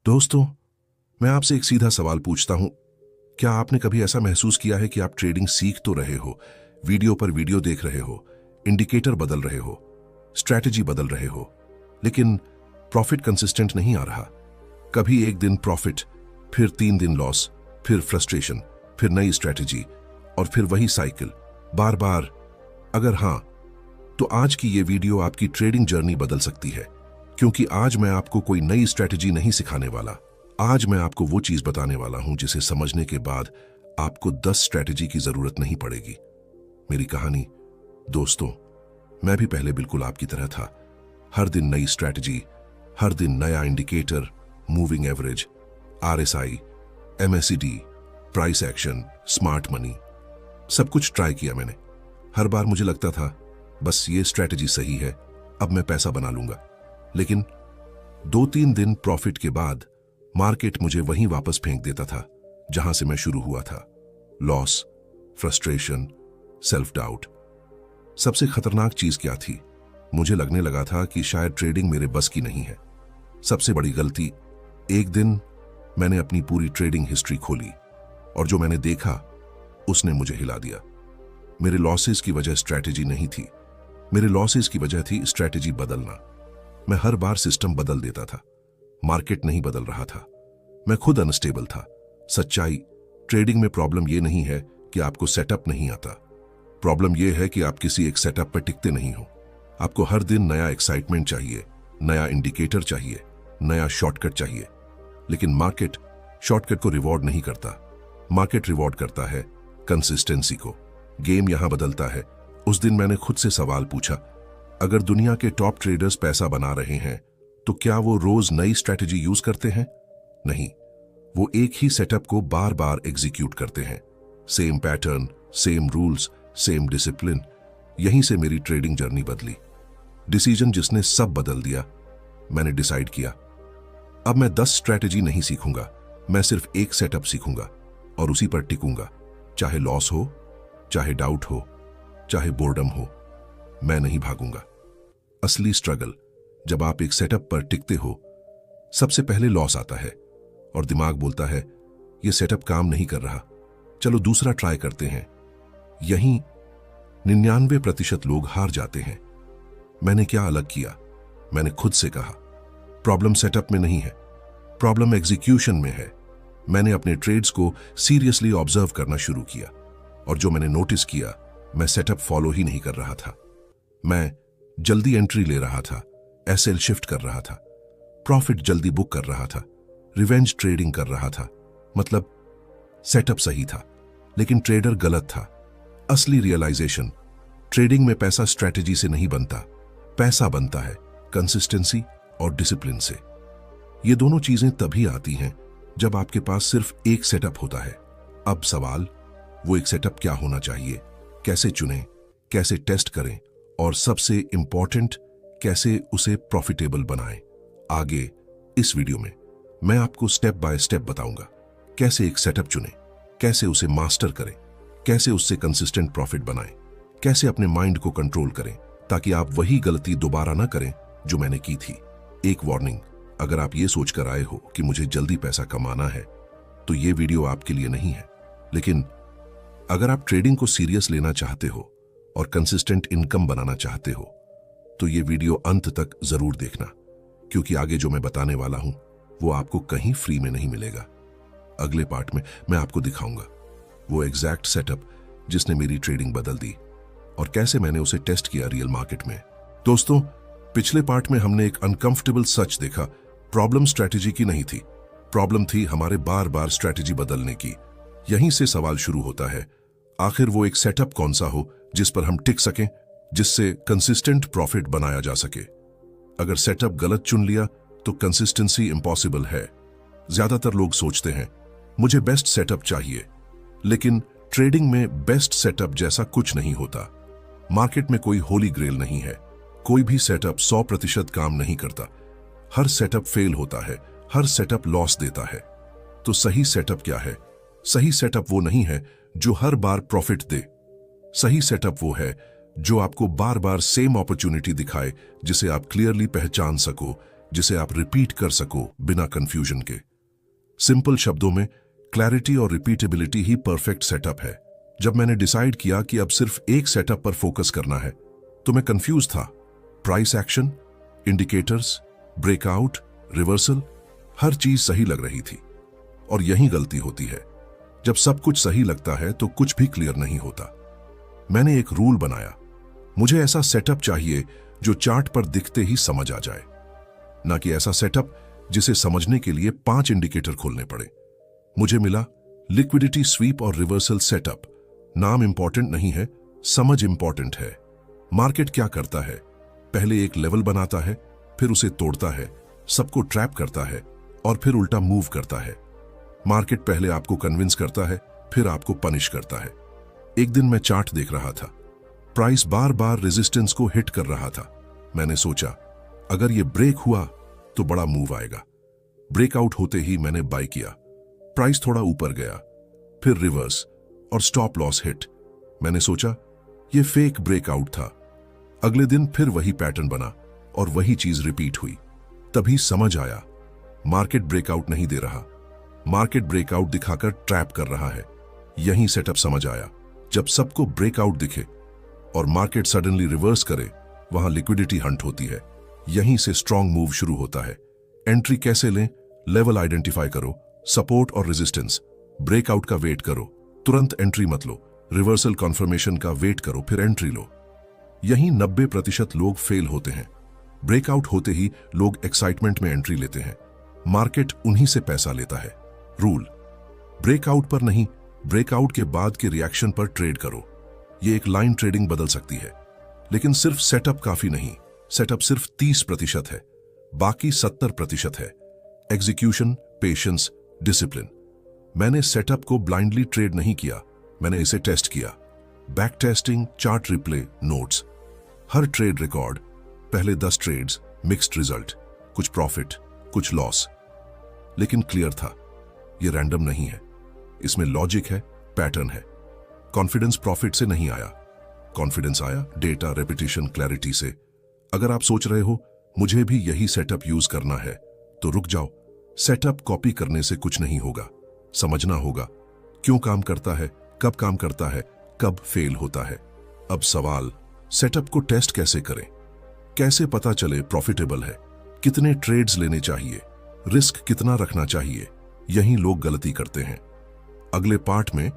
दोस्तों, मैं आपसे एक सीधा सवाल पूछता हूं। क्या आपने कभी ऐसा महसूस किया है कि आप ट्रेडिंग सीख तो रहे हो, वीडियो पर वीडियो देख रहे हो, इंडिकेटर बदल रहे हो, स्ट्रैटेजी बदल रहे हो, लेकिन प्रॉफिट कंसिस्टेंट नहीं आ रहा? कभी एक दिन प्रॉफिट, फिर 3 दिन लॉस, फिर फ्रस्ट्रेशन, फिर नई स्ट्रैटेजी और फिर वही साइकिल बार बार। अगर हां, तो आज की ये वीडियो आपकी ट्रेडिंग जर्नी बदल सकती है, क्योंकि आज मैं आपको कोई नई स्ट्रैटेजी नहीं सिखाने वाला। आज मैं आपको वो चीज बताने वाला हूं जिसे समझने के बाद आपको 10 स्ट्रैटेजी की जरूरत नहीं पड़ेगी। मेरी कहानी, दोस्तों, मैं भी पहले बिल्कुल आपकी तरह था। हर दिन नई स्ट्रैटेजी, हर दिन नया indicator, moving average, RSI, MACD, price action, smart money, सब कुछ ट्राई किया मैंने। हर बार मुझे लगता था बस ये स्ट्रैटेजी सही है, अब मैं पैसा बना लूंगा। लेकिन 2-3 दिन प्रॉफिट के बाद मार्केट मुझे वहीं वापस फेंक देता था जहां से मैं शुरू हुआ था। Loss, frustration, self doubt. सबसे खतरनाक चीज क्या थी? मुझे लगने लगा था कि शायद ट्रेडिंग मेरे बस की नहीं है। सबसे बड़ी गलती, एक दिन मैंने अपनी पूरी ट्रेडिंग हिस्ट्री खोली और जो मैंने देखा उसने मुझे हिला दिया। मेरे लॉसेस की वजह स्ट्रैटेजी नहीं थी, मेरे लॉसेस की वजह थी स्ट्रैटेजी बदलना। मैं हर बार सिस्टम बदल देता था, मार्केट नहीं बदल रहा था। मैं खुद अनस्टेबल था। सच्चाई, ट्रेडिंग में प्रॉब्लम यह नहीं है कि आपको सेटअप नहीं आता। प्रॉब्लम यह है कि आप किसी एक सेटअप पर टिकते नहीं हो। आपको हर दिन नया एक्साइटमेंट चाहिए, नया इंडिकेटर चाहिए, नया शॉर्टकट चाहिए। लेकिन मार्केट शॉर्टकट को रिवॉर्ड नहीं करता। मार्केट रिवॉर्ड करता है कंसिस्टेंसी को। गेम यहां बदलता है। उस दिन मैंने खुद से सवाल पूछा, अगर दुनिया के टॉप ट्रेडर्स पैसा बना रहे हैं तो क्या वो रोज नई स्ट्रैटेजी यूज करते हैं? नहीं, वो एक ही सेटअप को बार बार एग्जीक्यूट करते हैं। Same pattern, same rules, same discipline. यहीं से मेरी ट्रेडिंग जर्नी बदली। डिसीजन जिसने सब बदल दिया। मैंने डिसाइड किया, अब मैं 10 स्ट्रैटेजी नहीं सीखूंगा, मैं सिर्फ एक सेटअप सीखूंगा और उसी पर टिकूंगा। चाहे लॉस हो, चाहे डाउट हो, चाहे बोर्डम हो, मैं नहीं भागूंगा। असली स्ट्रगल जब आप एक सेटअप पर टिकते हो। सबसे पहले लॉस आता है और दिमाग बोलता है यह सेटअप काम नहीं कर रहा, चलो दूसरा ट्राई करते हैं। यहीं 99% लोग हार जाते हैं। मैंने क्या अलग किया? मैंने खुद से कहा, प्रॉब्लम सेटअप में नहीं है, प्रॉब्लम एग्जीक्यूशन में है। मैंने अपने ट्रेड्स को सीरियसली ऑब्जर्व करना शुरू किया और जो मैंने नोटिस किया, मैं सेटअप फॉलो ही नहीं कर रहा था। मैं जल्दी एंट्री ले रहा था, एसएल शिफ्ट कर रहा था, प्रॉफिट जल्दी बुक कर रहा था, रिवेंज ट्रेडिंग कर रहा था। मतलब सेटअप सही था लेकिन ट्रेडर गलत था। असली रियलाइजेशन, ट्रेडिंग में पैसा स्ट्रैटेजी से नहीं बनता, पैसा बनता है कंसिस्टेंसी और डिसिप्लिन से। ये दोनों चीजें तभी आती हैं जब आपके पास सिर्फ एक सेटअप होता है। अब सवाल, वो एक सेटअप क्या होना चाहिए, कैसे चुनें, कैसे टेस्ट करें और सबसे इंपॉर्टेंट, कैसे उसे प्रॉफिटेबल बनाएं। आगे इस वीडियो में मैं आपको स्टेप बाय स्टेप बताऊंगा कैसे एक सेटअप चुनें, कैसे उसे मास्टर करें, कैसे उससे कंसिस्टेंट प्रॉफिट बनाएं, कैसे अपने माइंड को कंट्रोल करें ताकि आप वही गलती दोबारा ना करें जो मैंने की थी। एक वार्निंग, अगर आप ये सोचकर आए हो कि मुझे जल्दी पैसा कमाना है तो ये वीडियो आपके लिए नहीं है। लेकिन अगर आप ट्रेडिंग को सीरियस लेना चाहते हो और कंसिस्टेंट इनकम बनाना चाहते हो तो ये वीडियो अंत तक जरूर देखना, क्योंकि आगे जो मैं बताने वाला हूं वो आपको कहीं फ्री में नहीं मिलेगा। अगले पार्ट में मैं आपको दिखाऊंगा वो एग्जैक्ट सेटअप जिसने मेरी ट्रेडिंग बदल दी और कैसे मैंने उसे टेस्ट किया रियल मार्केट में। दोस्तों, पिछले पार्ट में हमने एक अनकंफर्टेबल सच देखा। प्रॉब्लम स्ट्रैटेजी की नहीं थी, प्रॉब्लम थी हमारे बार बार स्ट्रैटेजी बदलने की। यहीं से सवाल शुरू होता है, आखिर वो एक सेटअप कौन सा हो जिस पर हम टिक सकें, जिससे कंसिस्टेंट प्रॉफिट बनाया जा सके। अगर सेटअप गलत चुन लिया तो कंसिस्टेंसी इम्पॉसिबल है। ज्यादातर लोग सोचते हैं मुझे बेस्ट सेटअप चाहिए, लेकिन ट्रेडिंग में बेस्ट सेटअप जैसा कुछ नहीं होता। मार्केट में कोई होली ग्रेल नहीं है। कोई भी सेटअप 100% काम नहीं करता। हर सेटअप फेल होता है, हर सेटअप लॉस देता है। तो सही सेटअप क्या है? सही सेटअप वो नहीं है जो हर बार प्रॉफिट दे। सही सेटअप वो है जो आपको बार बार सेम अपॉर्चुनिटी दिखाए, जिसे आप क्लियरली पहचान सको, जिसे आप रिपीट कर सको बिना कंफ्यूजन के। सिंपल शब्दों में क्लैरिटी और रिपीटेबिलिटी ही परफेक्ट सेटअप है। जब मैंने डिसाइड किया कि अब सिर्फ एक सेटअप पर फोकस करना है तो मैं कंफ्यूज था। Price action, indicators, breakout, reversal, हर चीज सही लग रही थी। और यही गलती होती है, जब सब कुछ सही लगता है तो कुछ भी क्लियर नहीं होता। मैंने एक रूल बनाया, मुझे ऐसा सेटअप चाहिए जो चार्ट पर दिखते ही समझ आ जाए, ना कि ऐसा सेटअप जिसे समझने के लिए 5 इंडिकेटर खोलने पड़े। मुझे मिला लिक्विडिटी स्वीप और रिवर्सल सेटअप। नाम इंपॉर्टेंट नहीं है, समझ इंपॉर्टेंट है। मार्केट क्या करता है? पहले एक लेवल बनाता है, फिर उसे तोड़ता है, सबको ट्रैप करता है और फिर उल्टा मूव करता है। मार्केट पहले आपको कन्विंस करता है, फिर आपको पनिश करता है। एक दिन मैं चार्ट देख रहा था, प्राइस बार बार रेजिस्टेंस को हिट कर रहा था। मैंने सोचा अगर ये ब्रेक हुआ तो बड़ा मूव आएगा। ब्रेकआउट होते ही मैंने बाय किया। प्राइस थोड़ा ऊपर गया, फिर रिवर्स और स्टॉप लॉस हिट। मैंने सोचा ये फेक ब्रेकआउट था। अगले दिन फिर वही पैटर्न बना और वही चीज रिपीट हुई। तभी समझ आया, मार्केट ब्रेकआउट नहीं दे रहा, मार्केट ब्रेकआउट दिखाकर ट्रैप कर रहा है। यही सेटअप समझ आया, जब सबको ब्रेकआउट दिखे और मार्केट सडनली रिवर्स करे, वहां लिक्विडिटी हंट होती है। यहीं से स्ट्रॉन्ग मूव शुरू होता है। एंट्री कैसे लें? लेवल आइडेंटिफाई करो, सपोर्ट और रेजिस्टेंस। ब्रेकआउट का वेट करो, तुरंत एंट्री मत लो। रिवर्सल कॉन्फर्मेशन का वेट करो, फिर एंट्री लो। यहीं 90% लोग फेल होते हैं। ब्रेकआउट होते ही लोग एक्साइटमेंट में एंट्री लेते हैं। मार्केट उन्हीं से पैसा लेता है। रूल, ब्रेकआउट पर नहीं, ब्रेकआउट के बाद के रिएक्शन पर ट्रेड करो। ये एक लाइन ट्रेडिंग बदल सकती है, लेकिन सिर्फ सेटअप काफी नहीं। सेटअप सिर्फ 30% है, बाकी 70% है एग्जीक्यूशन, पेशेंस, डिसिप्लिन। मैंने सेटअप को ब्लाइंडली ट्रेड नहीं किया, मैंने इसे टेस्ट किया। Back testing, chart replay, notes, हर ट्रेड रिकॉर्ड। पहले 10 ट्रेड्स, मिक्स्ड रिजल्ट, कुछ प्रॉफिट, कुछ लॉस, लेकिन क्लियर था ये रैंडम नहीं है, इसमें लॉजिक है, पैटर्न है। कॉन्फिडेंस प्रॉफिट से नहीं आया, कॉन्फिडेंस आया डेटा, रेपिटेशन, क्लैरिटी से। अगर आप सोच रहे हो मुझे भी यही सेटअप यूज करना है, तो रुक जाओ। सेटअप कॉपी करने से कुछ नहीं होगा, समझना होगा क्यों काम करता है, कब काम करता है, कब फेल होता है। अब सवाल, सेटअप को टेस्ट कैसे करें? कैसे पता चले प्रॉफिटेबल है? कितने ट्रेड्स लेने चाहिए? रिस्क कितना रखना चाहिए? यही लोग गलती करते हैं। अगले पार्ट में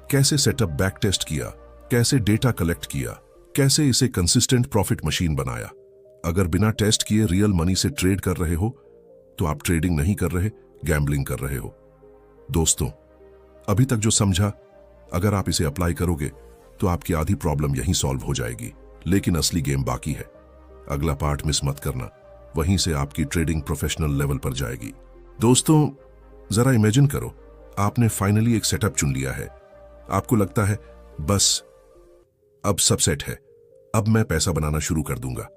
कैसे सेटअप बैक टेस्ट किया, कैसे डेटा कलेक्ट किया, कैसे इसे कंसिस्टेंट प्रॉफिट मशीन बनाया। अगर बिना टेस्ट किए रियल मनी से ट्रेड कर रहे हो तो आप ट्रेडिंग नहीं कर रहे, गैम्बलिंग कर रहे हो। दोस्तों, अभी तक जो समझा, अगर आप इसे अप्लाई करोगे तो आपकी आधी प्रॉब्लम यहीं सॉल्व हो जाएगी। लेकिन असली गेम बाकी है। अगला पार्ट मिस मत करना, वहीं से आपकी ट्रेडिंग प्रोफेशनल लेवल पर जाएगी। दोस्तों, जरा इमेजिन करो, आपने फाइनली एक सेटअप चुन लिया है। आपको लगता है बस अब सब सेट है, अब मैं पैसा बनाना शुरू कर दूंगा।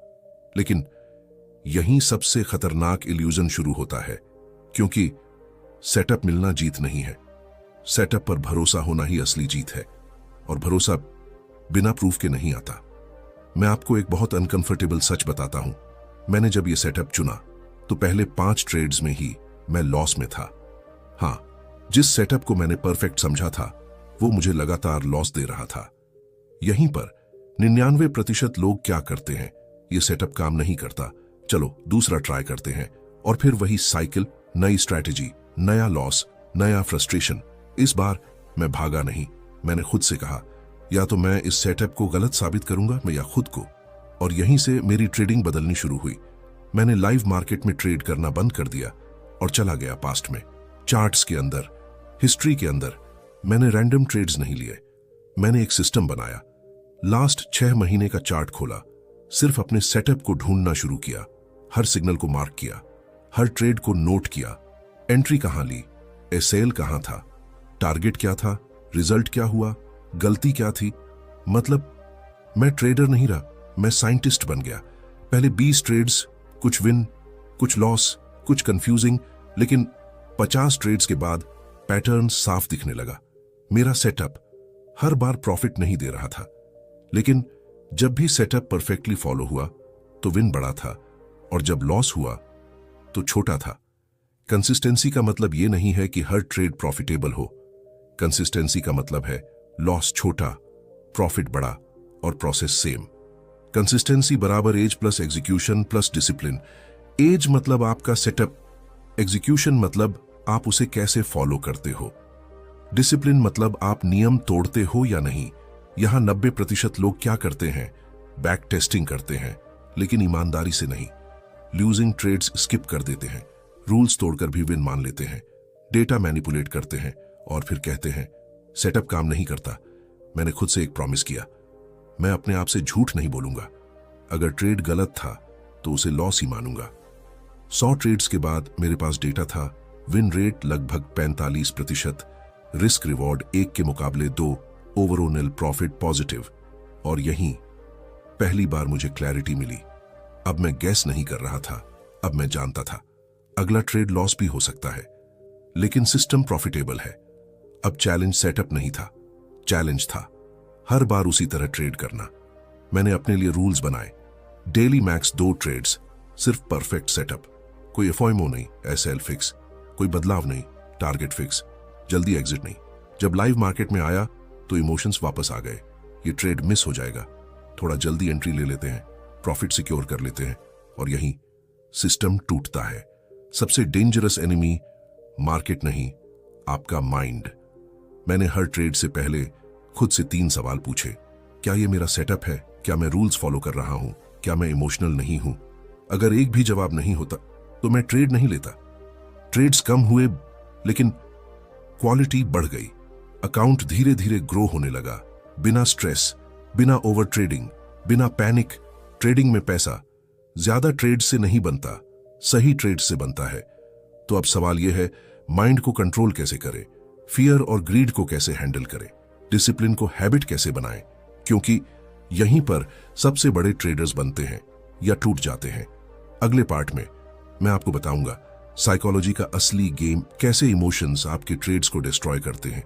लेकिन यहीं सबसे खतरनाक इल्यूजन शुरू होता है, क्योंकि सेटअप मिलना जीत नहीं है, सेटअप पर भरोसा होना ही असली जीत है। और भरोसा बिना प्रूफ के नहीं आता। मैं आपको एक बहुत अनकंफर्टेबल सच बताता हूं। मैंने जब यह सेटअप चुना तो पहले 5 ट्रेड्स में ही मैं लॉस में था। हां, जिस सेटअप को मैंने परफेक्ट समझा था वो मुझे लगातार लॉस दे रहा था। यहीं पर 99% लोग क्या करते हैं, ये सेटअप काम नहीं करता, चलो दूसरा ट्राई करते हैं। और फिर वही साइकिल, नई स्ट्रैटेजी, नया लॉस, नया फ्रस्ट्रेशन। इस बार मैं भागा नहीं, मैंने खुद से कहा या तो मैं इस सेटअप को गलत साबित करूंगा, मैं या खुद को। और यहीं से मेरी ट्रेडिंग बदलनी शुरू हुई। मैंने लाइव मार्केट में ट्रेड करना बंद कर दिया और चला गया पास्ट में, चार्ट्स के अंदर, हिस्ट्री के अंदर। मैंने रैंडम ट्रेड्स नहीं लिए, मैंने एक सिस्टम बनाया। लास्ट 6 महीने का चार्ट खोला, सिर्फ अपने सेटअप को ढूंढना शुरू किया, हर सिग्नल को मार्क किया, हर ट्रेड को नोट किया। एंट्री कहां ली, एसेल कहां था, टारगेट क्या था, रिजल्ट क्या हुआ, गलती क्या थी। मतलब मैं ट्रेडर नहीं रहा, मैं साइंटिस्ट बन गया। पहले 20 ट्रेड्स, कुछ विन, कुछ लॉस, कुछ कंफ्यूजिंग, लेकिन 50 ट्रेड्स के बाद पैटर्न साफ दिखने लगा। मेरा सेटअप हर बार प्रॉफिट नहीं दे रहा था, लेकिन जब भी सेटअप परफेक्टली फॉलो हुआ तो विन बढ़ा था, और जब लॉस हुआ तो छोटा था। कंसिस्टेंसी का मतलब यह नहीं है कि हर ट्रेड प्रॉफिटेबल हो। कंसिस्टेंसी का मतलब है लॉस छोटा, प्रॉफिट बड़ा और प्रोसेस सेम। कंसिस्टेंसी बराबर edge plus execution plus discipline. Edge मतलब आपका सेटअप, एग्जीक्यूशन मतलब आप उसे कैसे फॉलो करते हो, डिसिप्लिन मतलब आप नियम तोड़ते हो या नहीं। यहां 90% लोग क्या करते हैं, बैक टेस्टिंग करते हैं, लेकिन ईमानदारी से नहीं। लूजिंग ट्रेड्स स्किप कर देते हैं, रूल्स तोड़कर भी विन मान लेते हैं, डेटा मैनिपुलेट करते हैं और फिर कहते हैं सेटअप काम नहीं करता। मैंने खुद से एक प्रॉमिस किया, मैं अपने आप से झूठ नहीं बोलूंगा। अगर ट्रेड गलत था तो उसे लॉस ही मानूंगा। 100 ट्रेड्स के बाद मेरे पास डेटा था, विन रेट लगभग 45%, रिस्क रिवॉर्ड 1 के मुकाबले 2, ओवरऑल प्रॉफिट पॉजिटिव। और यहीं पहली बार मुझे क्लैरिटी मिली। अब मैं गैस नहीं कर रहा था, अब मैं जानता था अगला ट्रेड लॉस भी हो सकता है, लेकिन सिस्टम प्रॉफिटेबल है। अब चैलेंज सेटअप नहीं था, चैलेंज था हर बार उसी तरह ट्रेड करना। मैंने अपने लिए रूल्स बनाए, डेली मैक्स 2 ट्रेड्स, सिर्फ परफेक्ट सेटअप, कोई एफओएमओ नहीं, एसएल फिक्स, कोई बदलाव नहीं, टारगेट फिक्स, जल्दी एग्जिट नहीं। जब लाइव मार्केट में आया तो इमोशंस वापस आ गए, ये ट्रेड मिस हो जाएगा, थोड़ा जल्दी एंट्री ले लेते हैं, प्रॉफिट सिक्योर कर लेते हैं, और यहीं सिस्टम टूटता है। सबसे डेंजरस एनिमी मार्केट नहीं, आपका माइंड। मैंने हर ट्रेड से पहले खुद से 3 सवाल पूछे। क्या ये मेरा सेटअप है? क्या मैं रूल्स फॉलो कर रहा हूं? क्या मैं इमोशनल नहीं हूं? अगर एक भी जवाब नहीं होता तो मैं ट्रेड नहीं लेता। ट्रेड्स कम हुए लेकिन क्वालिटी बढ़ गई। अकाउंट धीरे धीरे ग्रो होने लगा, बिना स्ट्रेस, बिना ओवर ट्रेडिंग, बिना पैनिक। ट्रेडिंग में पैसा ज्यादा ट्रेड से नहीं बनता, सही ट्रेड से बनता है। तो अब सवाल यह है, माइंड को कंट्रोल कैसे करें, फियर और ग्रीड को कैसे हैंडल करें, डिसिप्लिन को हैबिट कैसे बनाएं, क्योंकि यहीं पर सबसे बड़े ट्रेडर्स बनते हैं या टूट जाते हैं। अगले पार्ट में मैं आपको बताऊंगा साइकोलॉजी का असली गेम, कैसे इमोशंस आपके ट्रेड्स को डिस्ट्रॉय करते हैं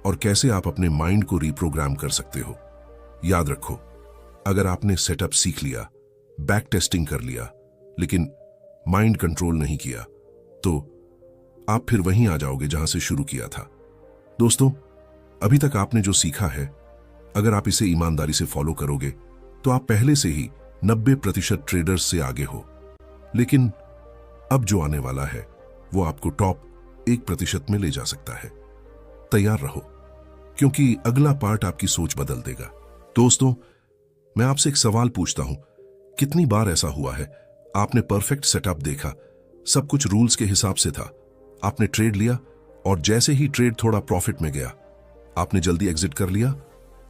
और कैसे आप अपने माइंड को रिप्रोग्राम कर सकते हो। याद रखो, अगर आपने सेटअप सीख लिया, बैक टेस्टिंग कर लिया, लेकिन माइंड कंट्रोल नहीं किया, तो आप फिर वहीं आ जाओगे जहां से शुरू किया था। दोस्तों, अभी तक आपने जो सीखा है, अगर आप इसे ईमानदारी से फॉलो करोगे तो आप पहले से ही 90% ट्रेडर्स से आगे हो। लेकिन अब जो आने वाला है वो आपको टॉप 1% में ले जा सकता है। तैयार रहो, क्योंकि अगला पार्ट आपकी सोच बदल देगा। दोस्तों, मैं आपसे एक सवाल पूछता हूं, कितनी बार ऐसा हुआ है आपने परफेक्ट सेटअप देखा, सब कुछ रूल्स के हिसाब से था, आपने ट्रेड लिया और जैसे ही ट्रेड थोड़ा प्रॉफिट में गया आपने जल्दी एग्जिट कर लिया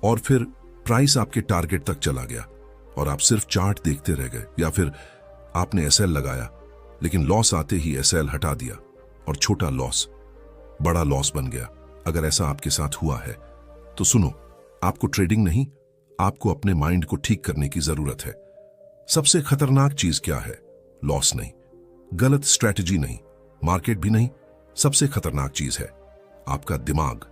और फिर प्राइस आपके टारगेट तक चला गया और आप सिर्फ चार्ट देखते रह गए, या फिर आपने एसएल लगाया लेकिन लॉस आते ही एसएल हटा दिया और छोटा लॉस बड़ा लॉस बन गया। अगर ऐसा आपके साथ हुआ है तो सुनो, आपको ट्रेडिंग नहीं, आपको अपने माइंड को ठीक करने की जरूरत है। सबसे खतरनाक चीज क्या है? लॉस नहीं, गलत स्ट्रैटेजी नहीं, मार्केट भी नहीं। सबसे खतरनाक चीज है आपका दिमाग।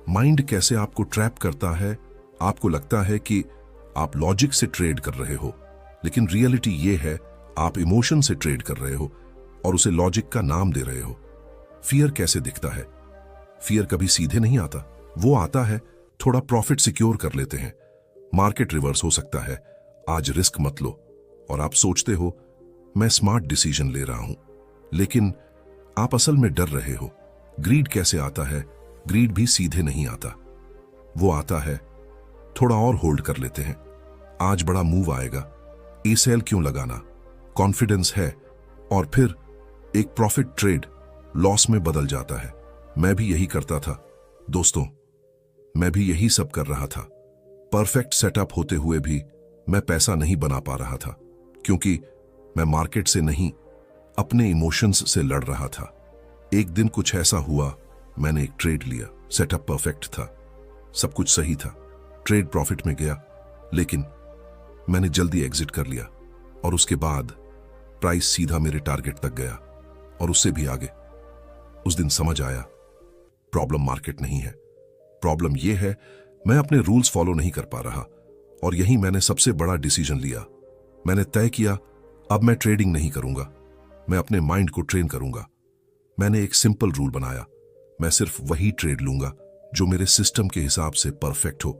माइंड कैसे आपको ट्रैप करता है। आपको लगता है कि आप लॉजिक से ट्रेड कर रहे हो, लेकिन रियलिटी ये है आप इमोशन से ट्रेड कर रहे हो और उसे लॉजिक का नाम दे रहे हो। फियर कैसे दिखता है? फियर कभी सीधे नहीं आता, वो आता है थोड़ा प्रॉफिट सिक्योर कर लेते हैं, मार्केट रिवर्स हो सकता है, आज रिस्क मत लो, और आप सोचते हो मैं स्मार्ट डिसीजन ले रहा हूं, लेकिन आप असल में डर रहे हो। ग्रीड कैसे आता है? ग्रीड भी सीधे नहीं आता, वो आता है थोड़ा और होल्ड कर लेते हैं, आज बड़ा मूव आएगा, ए सेल क्यों लगाना, कॉन्फिडेंस है, और फिर एक प्रॉफिट ट्रेड लॉस में बदल जाता है। मैं भी यही करता था दोस्तों, मैं भी यही सब कर रहा था। परफेक्ट सेटअप होते हुए भी मैं पैसा नहीं बना पा रहा था, क्योंकि मैं मार्केट से नहीं अपने इमोशंस से लड़ रहा था। एक दिन कुछ ऐसा हुआ, मैंने एक ट्रेड लिया, सेटअप परफेक्ट था, सब कुछ सही था, ट्रेड प्रॉफिट में गया, लेकिन मैंने जल्दी एग्जिट कर लिया और उसके बाद प्राइस सीधा मेरे टारगेट तक गया और उससे भी आगे। उस दिन समझ आया प्रॉब्लम मार्केट नहीं है, प्रॉब्लम यह है मैं अपने रूल्स फॉलो नहीं कर पा रहा। और यही मैंने सबसे बड़ा डिसीजन लिया। मैंने तय किया अब मैं ट्रेडिंग नहीं करूंगा, मैं अपने माइंड को ट्रेन करूंगा। मैंने एक सिंपल रूल बनाया, मैं सिर्फ वही ट्रेड लूंगा जो मेरे सिस्टम के हिसाब से परफेक्ट हो,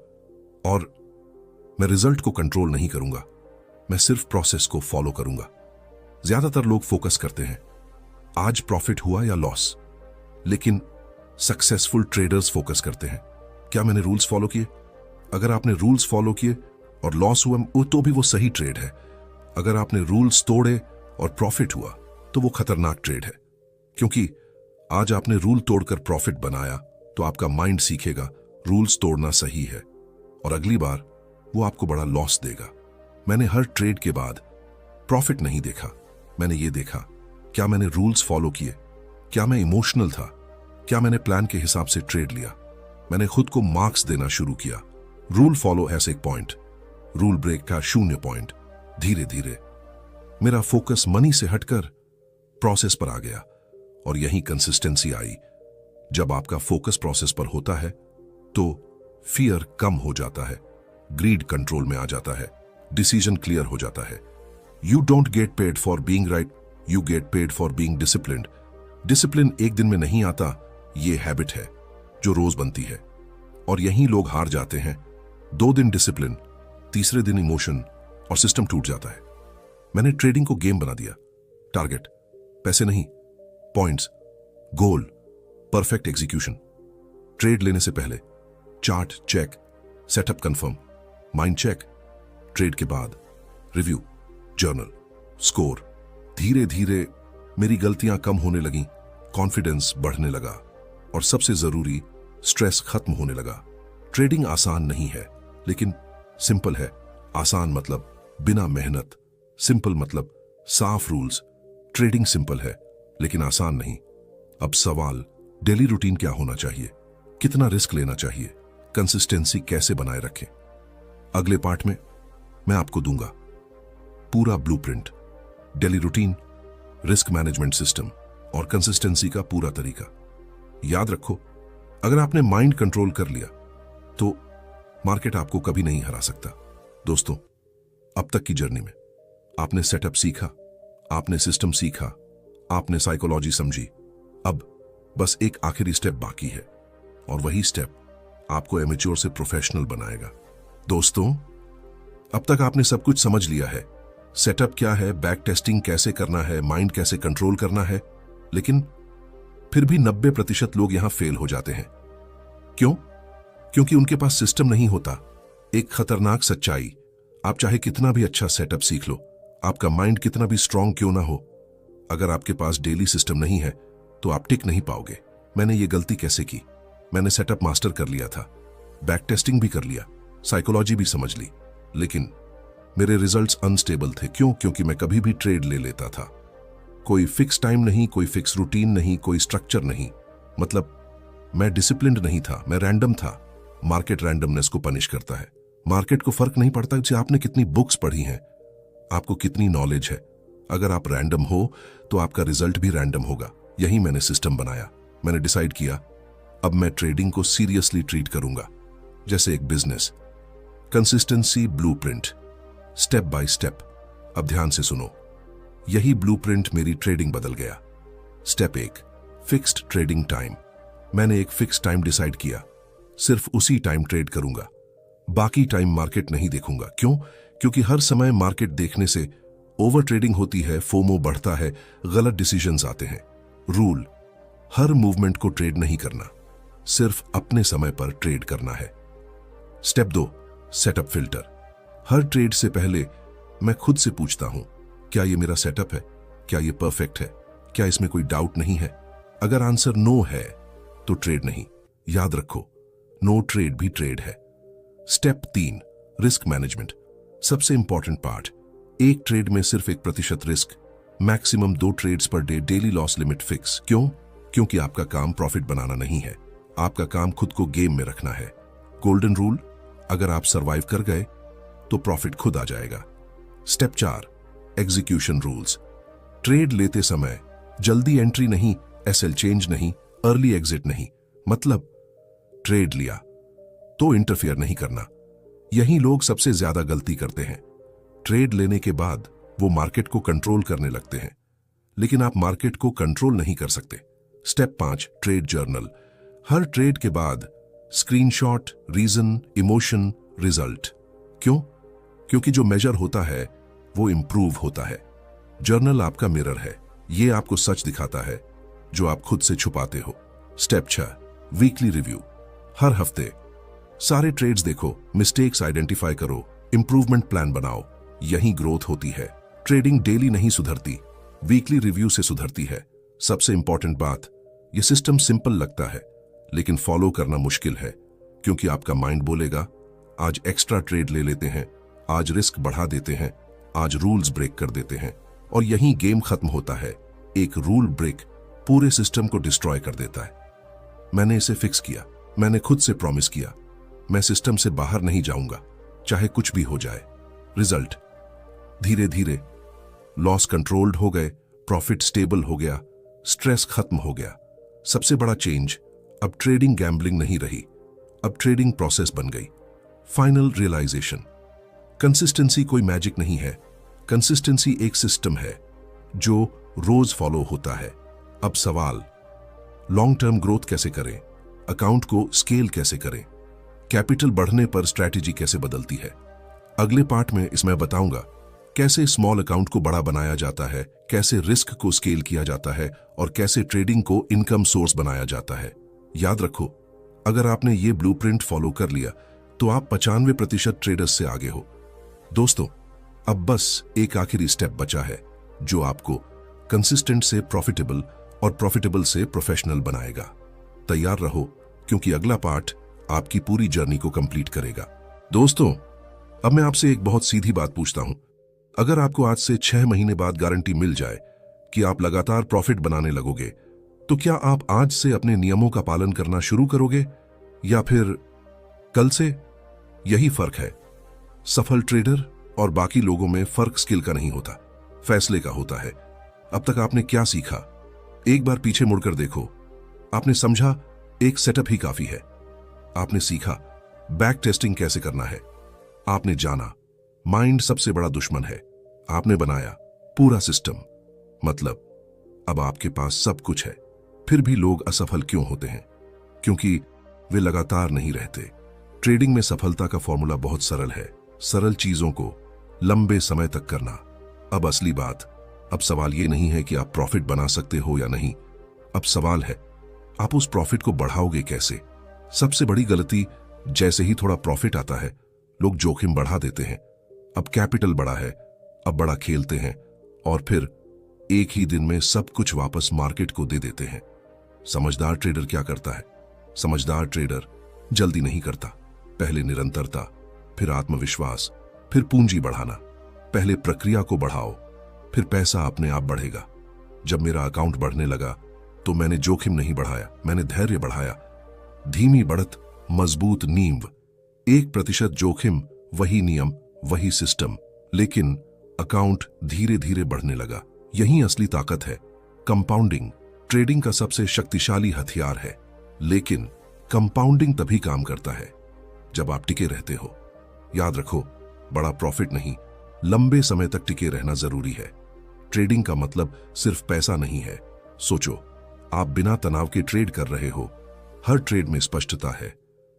और मैं रिजल्ट को कंट्रोल नहीं करूंगा, मैं सिर्फ प्रोसेस को फॉलो करूंगा। ज्यादातर लोग फोकस करते हैं आज प्रॉफिट हुआ या लॉस, लेकिन सक्सेसफुल ट्रेडर्स फोकस करते हैं क्या मैंने रूल्स फॉलो किए। अगर आपने रूल्स फॉलो किए और लॉस हुआ तो भी वो सही ट्रेड है। अगर आपने रूल्स तोड़े और प्रॉफिट हुआ तो वो खतरनाक ट्रेड है, क्योंकि आज आपने रूल तोड़कर प्रॉफिट बनाया तो आपका माइंड सीखेगा रूल्स तोड़ना सही है, और अगली बार वो आपको बड़ा लॉस देगा। मैंने हर ट्रेड के बाद प्रॉफिट नहीं देखा, मैंने ये देखा क्या मैंने रूल्स फॉलो किए, क्या मैं इमोशनल था, क्या मैंने प्लान के हिसाब से ट्रेड लिया। मैंने खुद को मार्क्स देना शुरू किया, रूल फॉलो एज 1 पॉइंट, रूल ब्रेक का 0 पॉइंट। धीरे धीरे मेरा फोकस मनी से हटकर प्रोसेस पर आ गया, और यही कंसिस्टेंसी आई। जब आपका फोकस प्रोसेस पर होता है तो फियर कम हो जाता है, ग्रीड कंट्रोल में आ जाता है, डिसीजन क्लियर हो जाता है। You don't get paid for being right, you get paid for being disciplined. Discipline एक दिन में नहीं आता, ये हैबिट है जो रोज बनती है, और यही लोग हार जाते हैं। 2 दिन डिसिप्लिन, तीसरे दिन इमोशन और सिस्टम टूट जाता है। मैंने ट्रेडिंग को गेम बना दिया, टारगेट पैसे नहीं, points, goal, perfect execution. Trade लेने से पहले chart check, setup confirm, mind check. Trade के बाद रिव्यू, जर्नल, स्कोर। धीरे धीरे मेरी गलतियां कम होने लगी, कॉन्फिडेंस बढ़ने लगा, और सबसे जरूरी स्ट्रेस खत्म होने लगा। ट्रेडिंग आसान नहीं है, लेकिन सिंपल है। आसान मतलब बिना मेहनत, सिंपल मतलब साफ रूल्स। ट्रेडिंग सिंपल है लेकिन आसान नहीं। अब सवाल डेली रूटीन क्या होना चाहिए, कितना रिस्क लेना चाहिए, कंसिस्टेंसी कैसे बनाए रखें। अगले पार्ट में मैं आपको दूंगा पूरा blueprint, daily routine, risk management system और कंसिस्टेंसी का पूरा तरीका। याद रखो, अगर आपने माइंड कंट्रोल कर लिया तो मार्केट आपको कभी नहीं हरा सकता। दोस्तों, अब तक की जर्नी में आपने सेटअप सीखा, आपने सिस्टम सीखा, आपने साइकोलॉजी समझी। अब बस एक आखिरी स्टेप बाकी है, और वही स्टेप आपको एमेच्योर से प्रोफेशनल बनाएगा। दोस्तों, अब तक आपने सब कुछ समझ लिया है, सेटअप क्या है, बैक टेस्टिंग कैसे करना है, माइंड कैसे कंट्रोल करना है, लेकिन फिर भी 90% लोग यहां फेल हो जाते हैं। क्यों? क्योंकि उनके पास सिस्टम नहीं होता। एक खतरनाक सच्चाई, आप चाहे कितना भी अच्छा सेटअप सीख लो, आपका माइंड कितना भी स्ट्रांग क्यों ना हो, अगर आपके पास डेली सिस्टम नहीं है तो आप टिक नहीं पाओगे। मैंने ये गलती कैसे की? मैंने सेटअप मास्टर कर लिया था, बैक टेस्टिंग भी कर लिया, साइकोलॉजी भी समझ ली, लेकिन मेरे रिजल्ट्स अनस्टेबल थे। क्यों? क्योंकि मैं कभी भी ट्रेड ले लेता था। कोई फिक्स टाइम नहीं, कोई फिक्स रूटीन नहीं, कोई स्ट्रक्चर नहीं। मतलब मैं डिसिप्लिन्ड नहीं था, मैं रैंडम था। मार्केट रैंडमनेस को पनिश करता है। मार्केट को फर्क नहीं पड़ता कि आपने कितनी बुक्स पढ़ी हैं, आपको कितनी नॉलेज है। अगर आप रैंडम हो तो आपका रिजल्ट भी रैंडम होगा। यही मैंने सिस्टम बनाया। मैंने डिसाइड किया अब मैं ट्रेडिंग को सीरियसली ट्रीट करूंगा जैसे एक business. Consistency blueprint, step by step. अब ध्यान से सुनो, यही ब्लूप्रिंट मेरी ट्रेडिंग बदल गया। Step 1, fixed trading time. मैंने एक फिक्स टाइम डिसाइड किया, सिर्फ उसी टाइम ट्रेड करूंगा, बाकी टाइम मार्केट नहीं देखूंगा। क्यों? क्योंकि हर समय मार्केट देखने से ओवर ट्रेडिंग होती है, फोमो बढ़ता है, गलत डिसीजंस आते हैं। रूल, हर मूवमेंट को ट्रेड नहीं करना, सिर्फ अपने समय पर ट्रेड करना है। Step 2, setup filter. हर ट्रेड से पहले मैं खुद से पूछता हूं, क्या ये मेरा सेटअप है? क्या ये परफेक्ट है? क्या इसमें कोई डाउट नहीं है? अगर आंसर नो है तो ट्रेड नहीं। याद रखो, नो ट्रेड भी ट्रेड है। Step 3, risk management. सबसे इंपॉर्टेंट पार्ट, एक ट्रेड में सिर्फ 1% risk, maximum 2 trades per day, daily loss limit fix. क्यों? क्योंकि आपका काम प्रॉफिट बनाना नहीं है, आपका काम खुद को गेम में रखना है। गोल्डन रूल, अगर आप सरवाइव कर गए तो प्रॉफिट खुद आ जाएगा। Step 4, execution rules. ट्रेड लेते समय जल्दी एंट्री नहीं, एसएल चेंज नहीं, अर्ली एग्जिट नहीं। मतलब ट्रेड लिया तो इंटरफेयर नहीं करना। यही लोग सबसे ज्यादा गलती करते हैं। ट्रेड लेने के बाद वो मार्केट को कंट्रोल करने लगते हैं, लेकिन आप मार्केट को कंट्रोल नहीं कर सकते। Step 5, trade journal. हर ट्रेड के बाद स्क्रीनशॉट, रीजन, इमोशन, रिजल्ट। क्यों? क्योंकि जो मेजर होता है वो इंप्रूव होता है। जर्नल आपका मिरर है, ये आपको सच दिखाता है जो आप खुद से छुपाते हो। Step 6, weekly review. हर हफ्ते सारे ट्रेड्स देखो, मिस्टेक्स आइडेंटिफाई करो, इंप्रूवमेंट प्लान बनाओ। यही ग्रोथ होती है। ट्रेडिंग डेली नहीं सुधरती, वीकली रिव्यू से सुधरती है। सबसे इंपॉर्टेंट बात, यह सिस्टम सिंपल लगता है लेकिन फॉलो करना मुश्किल है, क्योंकि आपका माइंड बोलेगा आज एक्स्ट्रा ट्रेड ले लेते हैं, आज रिस्क बढ़ा देते हैं, आज रूल्स ब्रेक कर देते हैं, और यहीं गेम खत्म होता है। एक रूल ब्रेक पूरे सिस्टम को डिस्ट्रॉय कर देता है। मैंने इसे फिक्स किया, मैंने खुद से प्रॉमिस किया, मैं सिस्टम से बाहर नहीं जाऊंगा चाहे कुछ भी हो जाए। रिजल्ट, धीरे धीरे लॉस कंट्रोल्ड हो गए, प्रॉफिट स्टेबल हो गया, स्ट्रेस खत्म हो गया। सबसे बड़ा चेंज, अब ट्रेडिंग गैम्बलिंग नहीं रही, अब ट्रेडिंग प्रोसेस बन गई। फाइनल रियलाइजेशन, कंसिस्टेंसी कोई मैजिक नहीं है, कंसिस्टेंसी एक सिस्टम है जो रोज फॉलो होता है। अब सवाल, लॉन्ग टर्म ग्रोथ कैसे करें, अकाउंट को स्केल कैसे करें, कैपिटल बढ़ने पर स्ट्रैटेजी कैसे बदलती है। अगले पार्ट में इसमें बताऊंगा कैसे स्मॉल अकाउंट को बड़ा बनाया जाता है, कैसे रिस्क को स्केल किया जाता है और कैसे ट्रेडिंग को इनकम सोर्स बनाया जाता है। याद रखो, अगर आपने ये ब्लूप्रिंट फॉलो कर लिया तो आप 95% ट्रेडर्स से आगे हो। दोस्तों, अब बस एक आखिरी स्टेप बचा है जो आपको कंसिस्टेंट से प्रॉफिटेबल और प्रॉफिटेबल से प्रोफेशनल बनाएगा। तैयार रहो, क्योंकि अगला पार्ट आपकी पूरी जर्नी को कंप्लीट करेगा। दोस्तों, अब मैं आपसे एक बहुत सीधी बात पूछता हूं, अगर आपको आज से 6 महीने बाद गारंटी मिल जाए कि आप लगातार प्रॉफिट बनाने लगोगे, तो क्या आप आज से अपने नियमों का पालन करना शुरू करोगे या फिर कल से? यही फर्क है। सफल ट्रेडर और बाकी लोगों में फर्क स्किल का नहीं होता, फैसले का होता है। अब तक आपने क्या सीखा? एक बार पीछे मुड़कर देखो। आपने समझा एक सेटअप ही काफी है। आपने सीखा बैक टेस्टिंग कैसे करना है। आपने जाना माइंड सबसे बड़ा दुश्मन है। आपने बनाया पूरा सिस्टम। मतलब अब आपके पास सब कुछ है। फिर भी लोग असफल क्यों होते हैं? क्योंकि वे लगातार नहीं रहते। ट्रेडिंग में सफलता का फॉर्मूला बहुत सरल है, सरल चीजों को लंबे समय तक करना। अब असली बात, अब सवाल ये नहीं है कि आप प्रॉफिट बना सकते हो या नहीं, अब सवाल है आप उस प्रॉफिट को बढ़ाओगे कैसे। सबसे बड़ी गलती, जैसे ही थोड़ा प्रॉफिट आता है लोग जोखिम बढ़ा देते हैं। अब कैपिटल बड़ा है, अब बड़ा खेलते हैं और फिर एक ही दिन में सब कुछ वापस मार्केट को दे देते हैं। समझदार ट्रेडर क्या करता है? समझदार ट्रेडर जल्दी नहीं करता। पहले निरंतरता, फिर आत्मविश्वास, फिर पूंजी बढ़ाना। पहले प्रक्रिया को बढ़ाओ, फिर पैसा अपने आप बढ़ेगा। जब मेरा अकाउंट बढ़ने लगा तो मैंने जोखिम नहीं बढ़ाया, मैंने धैर्य बढ़ाया। धीमी बढ़त, मजबूत नींव। 1% जोखिम, वही नियम, वही सिस्टम, लेकिन अकाउंट धीरे धीरे बढ़ने लगा। यही असली ताकत है। कंपाउंडिंग ट्रेडिंग का सबसे शक्तिशाली हथियार है, लेकिन कंपाउंडिंग तभी काम करता है जब आप टिके रहते हो। याद रखो, बड़ा प्रॉफिट नहीं, लंबे समय तक टिके रहना जरूरी है। ट्रेडिंग का मतलब सिर्फ पैसा नहीं है। सोचो, आप बिना तनाव के ट्रेड कर रहे हो। हर ट्रेड में स्पष्टता है।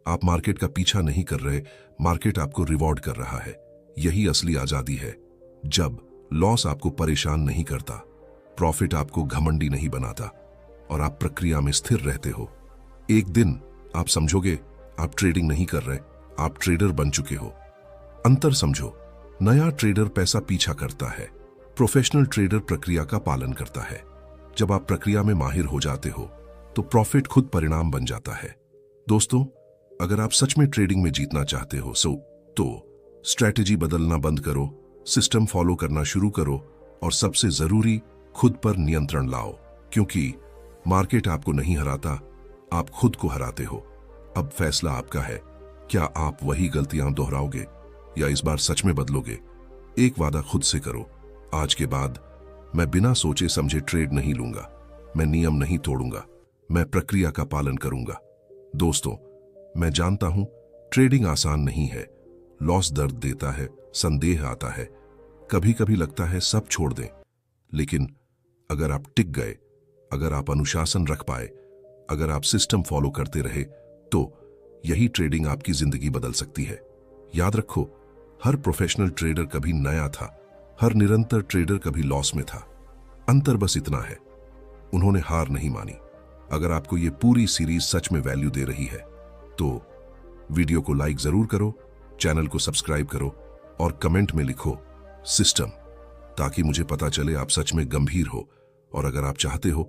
आप मार्केट का पीछा नहीं कर रहे, मार्केट आपको रिवॉर्ड कर रहा है। यही असली आजादी है। जब लॉस आपको परेशान नहीं करता, प्रॉफिट आपको घमंडी नहीं बनाता और आप प्रक्रिया में स्थिर रहते हो। एक दिन आप समझोगे आप ट्रेडिंग नहीं कर रहे, आप ट्रेडर बन चुके हो। अंतर समझो, नया ट्रेडर पैसा पीछा करता है, प्रोफेशनल ट्रेडर प्रक्रिया का पालन करता है। जब आप प्रक्रिया में माहिर हो जाते हो तो प्रॉफिट खुद परिणाम बन जाता है। दोस्तों, अगर आप सच में ट्रेडिंग में जीतना चाहते हो तो स्ट्रैटेजी बदलना बंद करो, सिस्टम फॉलो करना शुरू करो और सबसे जरूरी, खुद पर नियंत्रण लाओ। क्योंकि मार्केट आपको नहीं हराता, आप खुद को हराते हो। अब फैसला आपका है, क्या आप वही गलतियां दोहराओगे या इस बार सच में बदलोगे? एक वादा खुद से करो, आज के बाद मैं बिना सोचे समझे ट्रेड नहीं लूंगा, मैं नियम नहीं तोड़ूंगा, मैं प्रक्रिया का पालन करूंगा। दोस्तों, मैं जानता हूं ट्रेडिंग आसान नहीं है। लॉस दर्द देता है, संदेह आता है, कभी कभी लगता है सब छोड़ दें। लेकिन अगर आप टिक गए, अगर आप अनुशासन रख पाए, अगर आप सिस्टम फॉलो करते रहे, तो यही ट्रेडिंग आपकी जिंदगी बदल सकती है। याद रखो, हर प्रोफेशनल ट्रेडर कभी नया था, हर निरंतर ट्रेडर कभी लॉस में था। अंतर बस इतना है, उन्होंने हार नहीं मानी। अगर आपको ये पूरी सीरीज सच में वैल्यू दे रही है तो वीडियो को लाइक जरूर करो, चैनल को सब्सक्राइब करो और कमेंट में लिखो सिस्टम, ताकि मुझे पता चले आप सच में गंभीर हो। और अगर आप चाहते हो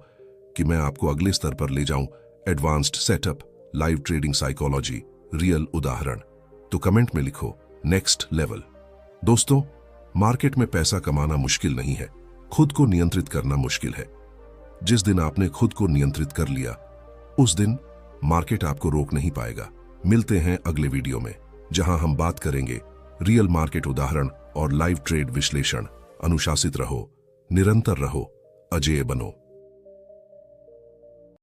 कि मैं आपको अगले स्तर पर ले जाऊं, advanced setup, live trading psychology, real उदाहरण, तो कमेंट में लिखो नेक्स्ट लेवल। दोस्तों, मार्केट में पैसा कमाना मुश्किल नहीं है, खुद को नियंत्रित करना मुश्किल है। जिस दिन आपने खुद को नियंत्रित कर लिया, उस दिन मार्केट आपको रोक नहीं पाएगा। मिलते हैं अगले वीडियो में, जहां हम बात करेंगे रियल मार्केट उदाहरण और लाइव ट्रेड विश्लेषण। अनुशासित रहो, निरंतर रहो, अजेय बनो।